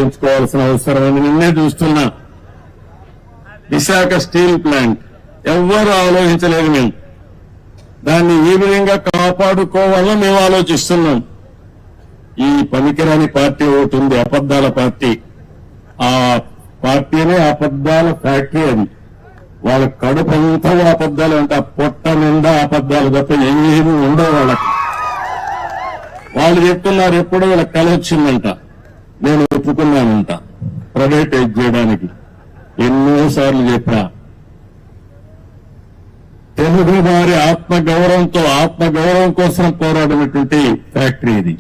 ఆలోచించుకోవాల్సిన అవసరం ఉంది. నిన్నే చూస్తున్నా విశాఖ స్టీల్ ప్లాంట్ ఎవ్వరూ ఆలోచించలేదు. మేము దాన్ని ఈ విధంగా కాపాడుకోవాలని మేము ఆలోచిస్తున్నాం. ఈ పనికిరాని పార్టీ ఒకటి ఉంది, అబద్దాల పార్టీ. ఆ పార్టీనే అబద్దాల ఫ్యాక్టరీ. అది వాళ్ళ కడుపు అంతా అబద్దాలు అంటే ఆ పొట్ట నిండా అబద్దాలు తప్ప ఏమీ ఉండవు వాళ్ళకి. వాళ్ళు చెప్తున్నారు ఎప్పుడో వీళ్ళకి కల వచ్చిందంట, నేను ఒప్పుకున్నానంట ప్రైవేటైజ్ చేయడానికి. ఎన్నోసార్లు చెప్పా. తెలుగు వారి ఆత్మగౌరవం కోసం పోరాడినటువంటి ఫ్యాక్టరీ ఇది.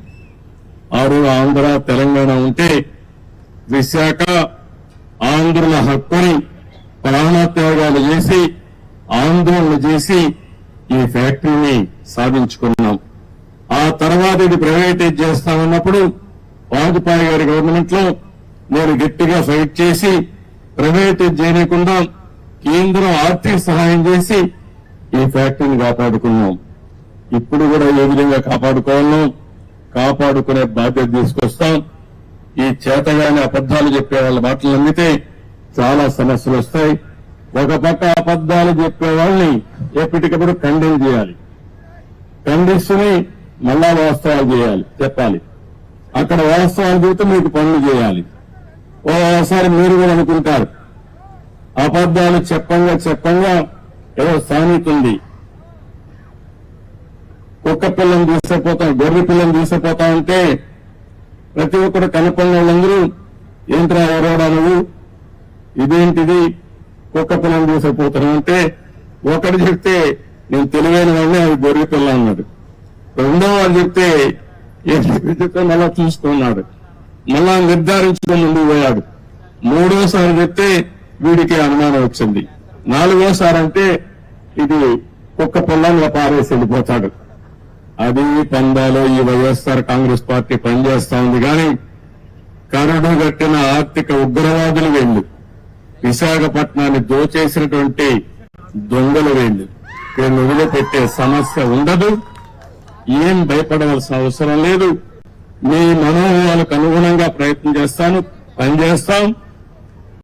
ఆంధ్ర తెలంగాణ ఉంటే విశాఖ ఆంధ్రుల హక్కుని ప్రాణత్యాగాలు చేసి ఆందోళన చేసి ఈ ఫ్యాక్టరీని సాధించుకున్నాం. ఆ తర్వాత ఇది ప్రైవేటైజ్ చేస్తామన్నప్పుడు వాజ్పేయి గారి గవర్నమెంట్ లో నేను గట్టిగా ఫైట్ చేసి ప్రైవేటైజ్ చేయకుండా కేంద్రం ఆర్థిక సహాయం చేసి ఈ ఫ్యాక్టరీని కాపాడుకున్నాం. ఇప్పుడు కూడా ఏ విధంగా కాపాడుకునే బాధ్యత తీసుకొస్తాం. ఈ చేతగానే అబద్దాలు చెప్పే వాళ్ళ మాటలు నమ్మితే చాలా సమస్యలు వస్తాయి. ఒక పక్క అబద్దాలు చెప్పే వాళ్ళని ఎప్పటికప్పుడు ఖండన చేయాలి, ఖండిస్తుని మళ్ళా వాస్తవాలు చెప్పాలి. అక్కడ వాస్తవాలు చెబితే మీకు పనులు చేయాలి. ఓసారి మీరు కూడా అనుకుంటారు అబద్దాలు చెప్పంగా ఏదో సామెత ఉంది, కుక్క పిల్లని తీసుకుపోతాం గొర్రె పిల్లని తీసుకుపోతా ఉంటే ప్రతి ఒక్కరు కనపడిన వాళ్ళందరూ ఏంట్రా ఎవరోడా నువ్వు, ఇదేంటిది కుక్క పిల్లని తీసుకుపోతున్నావు అంటే ఒకటి చెప్తే నేను తెలివైన వాడిని అది గొర్రె పిల్ల అన్నాడు. రెండో వాడు చెప్తే ఏంటి మళ్ళా చూసుకున్నాడు, మళ్ళా నిర్ధారించుకుని ముందుకు పోయాడు. మూడోసారి చెప్తే వీడికి అనుమానం వచ్చింది. నాలుగోసారి అంటే ఇది కుక్క పిల్లని పారేసి వెళ్ళిపోతాడు. అది పందాలో ఈ వైఎస్ఆర్ కాంగ్రెస్ పార్టీ పనిచేస్తా ఉంది. కానీ కరడు గట్టిన ఆర్థిక ఉగ్రవాదులు వీళ్ళు, విశాఖపట్నాన్ని దోచేసినటువంటి దొంగలు వీళ్ళు. వీళ్ళు వదిలిపెట్టే సమస్య ఉండదు. ఏం భయపడవలసిన అవసరం లేదు. మీ మనోభావాలకు అనుగుణంగా పనిచేస్తాం.